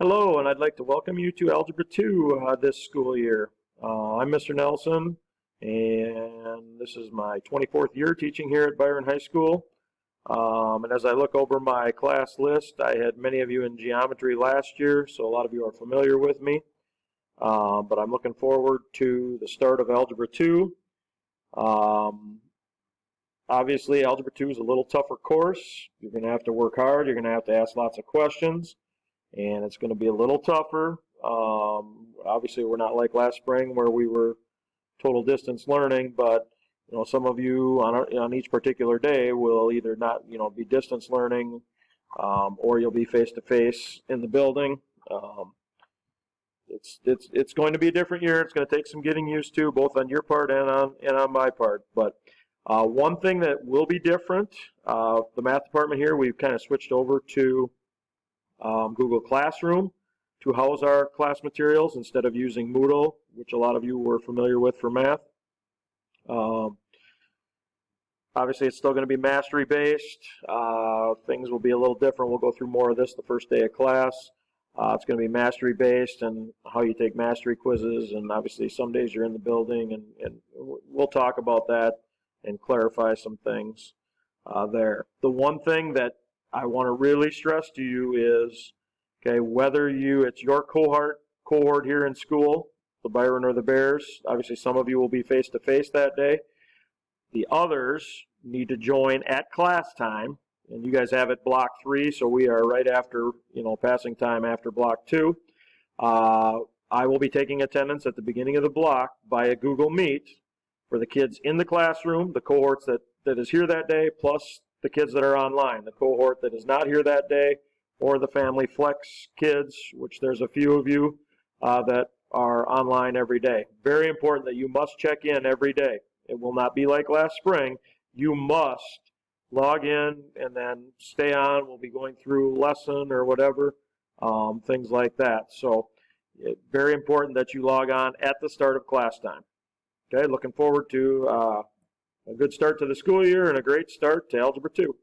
Hello, and I'd like to welcome you to Algebra 2 this school year. I'm Mr. Nelson, and this is my 24th year teaching here at Byron High School. And as I look over my class list, I had many of you in geometry last year, so a lot of you are familiar with me. But I'm looking forward to the start of Algebra 2. Obviously, Algebra 2 is a little tougher course. You're going to have to work hard. You're going to have to ask lots of questions. And it's going to be a little tougher. Obviously, we're not like last spring where we were total distance learning, but some of you on each particular day will either not be distance learning, or you'll be face to face in the building. It's going to be a different year. It's going to take some getting used to, both on your part and on my part. But one thing that will be different, the math department here, we've kind of switched over to Google Classroom to house our class materials instead of using Moodle, which a lot of you were familiar with for math. Obviously, it's still going to be mastery based. Things will be a little different. We'll go through more of this the first day of class. It's going to be mastery based and how you take mastery quizzes, and obviously some days you're in the building, and we'll talk about that and clarify some things there. The one thing that I want to really stress to you is, okay, whether it's your cohort here in school, the Byron or the Bears, obviously some of you will be face-to-face that day. The others need to join at class time, and you guys have it block 3, so we are right after, passing time after block 2. I will be taking attendance at the beginning of the block by a Google Meet for the kids in the classroom, the cohorts that is here that day, plus the kids that are online, the cohort that is not here that day, or the Family Flex kids, which there's a few of you that are online every day. Very important that you must check in every day. It will not be like last spring. You must log in and then stay on. We'll be going through lesson or whatever, things like that. So very important that you log on at the start of class time. Okay, looking forward to a good start to the school year and a great start to Algebra 2.